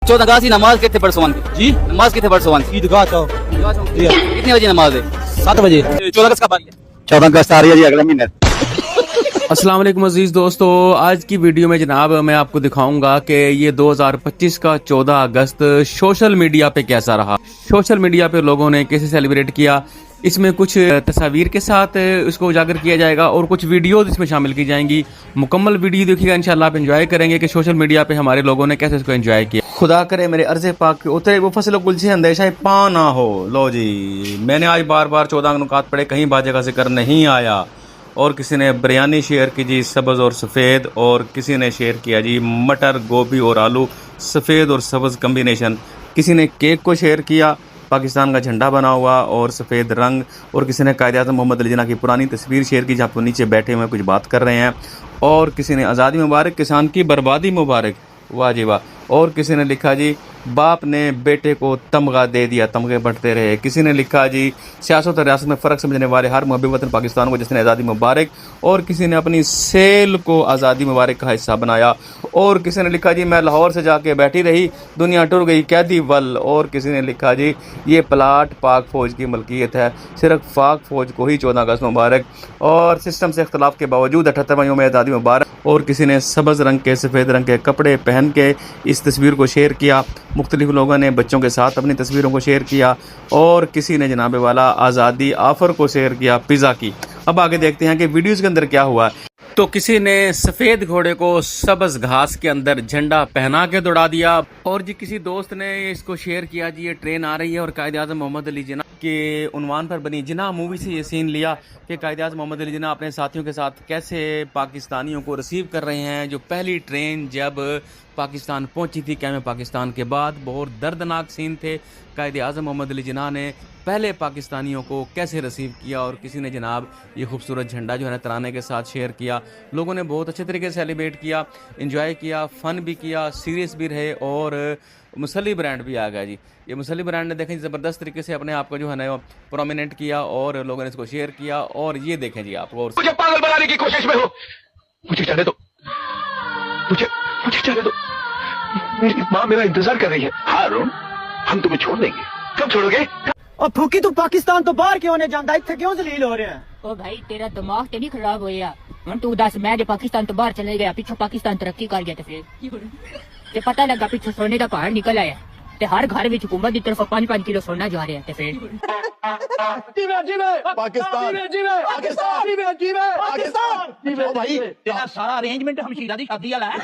14 अगस्त की नमाज कितने परसों जी नमाज कितने परसों ईदगाह तो कितने बजे नमाज है 7 बजे 14 अगस्त कब आ रही है 14 अगस्त आ रही है जी अगले महीने। अस्सलाम वालेकुम अजीज दोस्तों, आज की वीडियो में जनाब मैं आपको दिखाऊंगा कि ये 2025 का 14 अगस्त सोशल मीडिया पे कैसा रहा। सोशल मीडिया पे लोगों ने कैसे सेलिब्रेट किया, इसमें कुछ तस्वीर के साथ उसको उजागर किया जाएगा और कुछ वीडियोज इसमें शामिल की जाएंगी। मुकम्मल वीडियो देखिएगा, इंशाल्लाह आप एंजॉय करेंगे कि सोशल मीडिया पे हमारे लोगों ने कैसे इसको एंजॉय किया। खुदा करे मेरे अर्ज़े पाक के उतरे वो फसल गुल से अंदेशा पा ना हो। लो जी, मैंने आज बार बार 14 अनुकात पढ़े, कहीं बाजे का जिक्र नहीं आया। और किसी ने बिरयानी शेयर की जी सब्ज़ और सफ़ेद, और किसी ने शेयर किया जी मटर गोभी और आलू सफ़ेद और सब्ज़ कम्बिनेशन। किसी ने केक को शेयर किया, पाकिस्तान का झंडा बना हुआ और सफ़ेद रंग, और किसी ने कायद-ए-आज़म मोहम्मद अली जिन्ना की पुरानी तस्वीर शेयर की जहाँ पर नीचे बैठे हुए कुछ बात कर रहे हैं। और किसी ने आज़ादी मुबारक, किसान की बर्बादी मुबारक, वाह जी वाह। और किसी ने लिखा जी बाप ने बेटे को तमगा दे दिया, तमगे बढ़ते रहे। किसी ने लिखा जी सियासत और रियासत में फ़र्क समझने वाले हर मुहब्बी वतन पाकिस्तान को जिसने आज़ादी मुबारक। और किसी ने अपनी सेल को आज़ादी मुबारक का हिस्सा बनाया। और किसी ने लिखा जी मैं लाहौर से जाके बैठी रही, दुनिया टुर गई कैदी वल। और किसी ने लिखा जी ये प्लाट पाक फ़ौज की मलकियत है, सिर्फ पाक फ़ौज को ही 14 अगस्त मुबारक। और सिस्टम से इख्तलाफ के बावजूद 78वां यौम आज़ादी मुबारक। और किसी ने सब्ज़ रंग के सफ़ेद रंग के कपड़े पहन के इस तस्वीर को शेयर किया। मुख्तलिफ लोगों ने बच्चों के साथ अपनी तस्वीरों को शेयर किया। और किसी ने जनाबे वाला आज़ादी ऑफ़र को शेयर किया पिज़्ज़ा की। अब आगे देखते हैं कि वीडियोज़ के अंदर क्या हुआ। तो किसी ने सफ़ेद घोड़े को सब्ज़ घास के अंदर झंडा पहना के दौड़ा दिया। और जी किसी दोस्त ने इसको शेयर किया जी ये ट्रेन आ रही है और कायद-ए-आज़म मोहम्मद अली जिन्ना के उन्वान पर बनी जिन्ना मूवी से ये सीन लिया कि कायद-ए-आज़म मोहम्मद अली जिन्ना अपने साथियों के साथ कैसे पाकिस्तानियों को रिसीव कर रहे हैं। जो पहली ट्रेन जब पाकिस्तान पहुंची थी कैम पाकिस्तान के बाद, बहुत दर्दनाक सीन थे। कायद-ए-आज़म मोहम्मद अली जिन्ना ने पहले पाकिस्तानियों को कैसे रिसीव किया। और किसी ने जनाब ये खूबसूरत झंडा जो है ना तराने के साथ शेयर किया। लोगों ने बहुत अच्छे तरीके से सेलिब्रेट किया, एंजॉय किया, फ़न भी किया, सीरियस भी रहे। और मुसल्ली ब्रांड भी आ गया जी। ये मुसल्ली ब्रांड ने देखें ज़बरदस्त तरीके से अपने आप को जो है ना प्रोमिनेंट किया और लोगों ने इसको शेयर किया। और ये देखें जी आप, और मुझे पागल बनाने की कोशिश में हो, मुझे जाने दो, मुझे मुझे जाने दो। मेरी माँ मेरा इंतजार कर रही है। हारून, हम तुम्हें छोड़ देंगे। कब छोड़ोगे? और फूकी तू पाकिस्तान तो बाहर क्यों ने जांदा, इत्थे क्यों जलील हो रहे हैं? ओ भाई तेरा दिमाग ते नहीं खराब होया? हुण तू दस, मैं जो पाकिस्तान तो बाहर चले गया, पिछों पाकिस्तान तरक्की कर गया, तो फिर ते पता लगा पिछों सोने का पहाड़ निकल आया ते हर घर में हुकूमत की तरफ 5-5 किलो सोना जा रहा है। ते फिर पाकिस्तान पाकिस्तान पाकिस्तान भाई सारा अरेंजमेंट हम शीरा दी शादी वाला है।